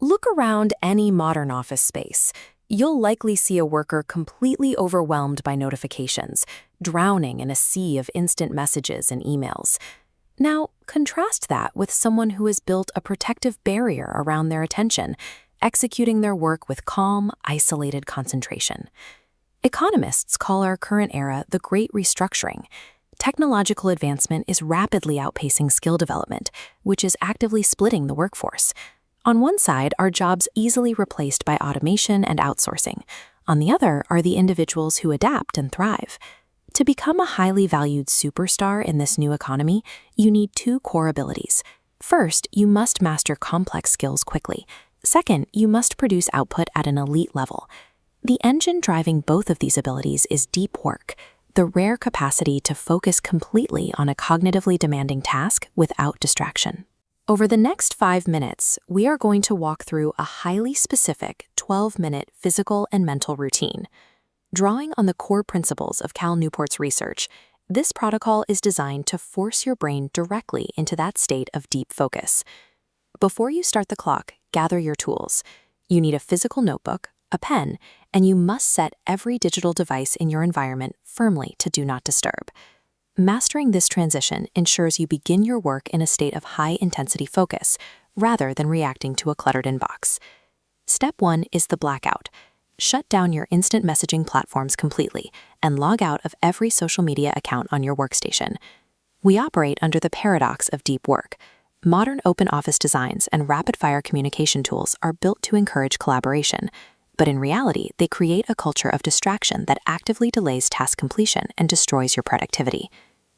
Look around any modern office space. You'll likely see a worker completely overwhelmed by notifications, drowning in a sea of instant messages and emails. Now, contrast that with someone who has built a protective barrier around their attention, executing their work with calm, isolated concentration. Economists call our current era the Great Restructuring. Technological advancement is rapidly outpacing skill development, which is actively splitting the workforce. On one side are jobs easily replaced by automation and outsourcing. On the other are the individuals who adapt and thrive. To become a highly valued superstar in this new economy, you need two core abilities. First, you must master complex skills quickly. Second, you must produce output at an elite level. The engine driving both of these abilities is deep work, the rare capacity to focus completely on a cognitively demanding task without distraction. Over the next 5 minutes, we are going to walk through a highly specific 12-minute physical and mental routine. Drawing on the core principles of Cal Newport's research, this protocol is designed to force your brain directly into that state of deep focus. Before you start the clock, gather your tools. You need a physical notebook, a pen, and you must set every digital device in your environment firmly to do not disturb. Mastering this transition ensures you begin your work in a state of high-intensity focus, rather than reacting to a cluttered inbox. Step 1 is the blackout. Shut down your instant messaging platforms completely and log out of every social media account on your workstation. We operate under the paradox of deep work. Modern open office designs and rapid-fire communication tools are built to encourage collaboration, but in reality, they create a culture of distraction that actively delays task completion and destroys your productivity.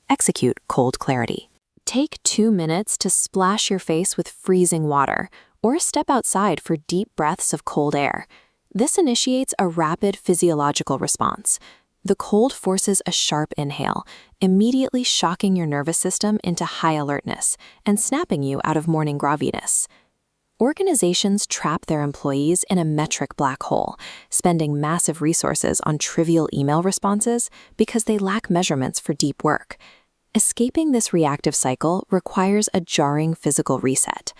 Execute cold clarity. Take 2 minutes to splash your face with freezing water, or step outside for deep breaths of cold air. This initiates a rapid physiological response. The cold forces a sharp inhale, immediately shocking your nervous system into high alertness and snapping you out of morning grogginess. Organizations trap their employees in a metric black hole, spending massive resources on trivial email responses because they lack measurements for deep work. Escaping this reactive cycle requires a jarring physical reset.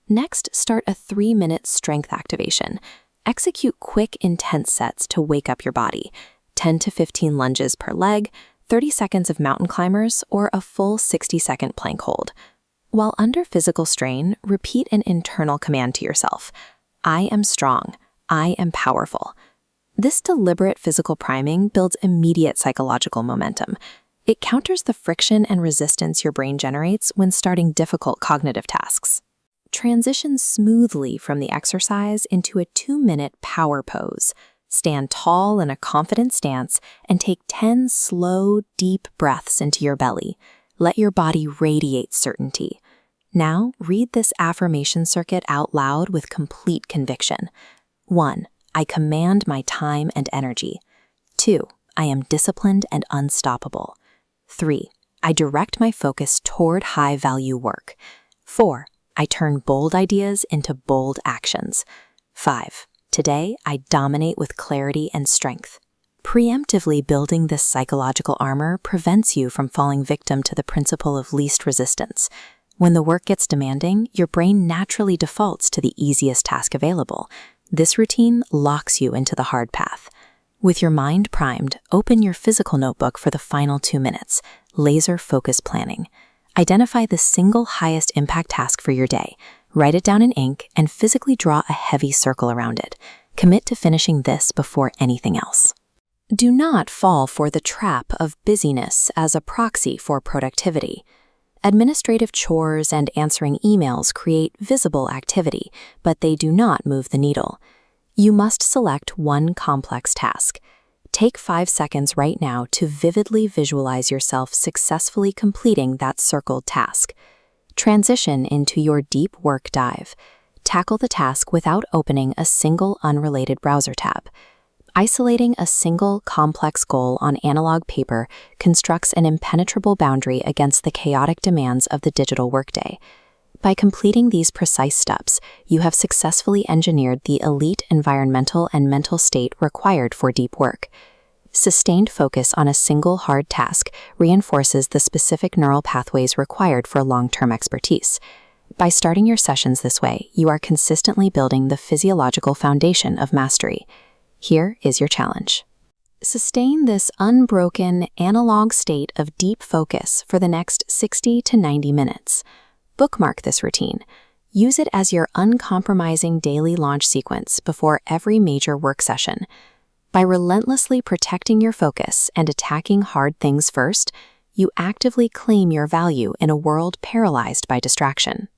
Next, start a 3-minute strength activation. Execute quick, intense sets to wake up your body. 10 to 15 lunges per leg, 30 seconds of mountain climbers, or a full 60-second plank hold. While under physical strain, repeat an internal command to yourself. I am strong. I am powerful. This deliberate physical priming builds immediate psychological momentum. It counters the friction and resistance your brain generates when starting difficult cognitive tasks. Transition smoothly from the exercise into a 2-minute power pose. Stand tall in a confident stance and take 10 slow, deep breaths into your belly. Let your body radiate certainty. Now, read this affirmation circuit out loud with complete conviction. 1. I command my time and energy. 2. I am disciplined and unstoppable. 3. I direct my focus toward high-value work. 4. I turn bold ideas into bold actions. 5. Today, I dominate with clarity and strength. Preemptively building this psychological armor prevents you from falling victim to the principle of least resistance. When the work gets demanding, your brain naturally defaults to the easiest task available. This routine locks you into the hard path. With your mind primed, open your physical notebook for the final 2 minutes. Laser focus planning. Identify the single highest impact task for your day. Write it down in ink and physically draw a heavy circle around it. Commit to finishing this before anything else. Do not fall for the trap of busyness as a proxy for productivity. Administrative chores and answering emails create visible activity, but they do not move the needle. You must select one complex task. Take 5 seconds right now to vividly visualize yourself successfully completing that circled task. Transition into your deep work dive. Tackle the task without opening a single unrelated browser tab. Isolating a single complex goal on analog paper constructs an impenetrable boundary against the chaotic demands of the digital workday. By completing these precise steps, you have successfully engineered the elite environmental and mental state required for deep work. Sustained focus on a single hard task reinforces the specific neural pathways required for long-term expertise. By starting your sessions this way, you are consistently building the physiological foundation of mastery. Here is your challenge. Sustain this unbroken, analog state of deep focus for the next 60 to 90 minutes. Bookmark this routine. Use it as your uncompromising daily launch sequence before every major work session. By relentlessly protecting your focus and attacking hard things first, you actively claim your value in a world paralyzed by distraction.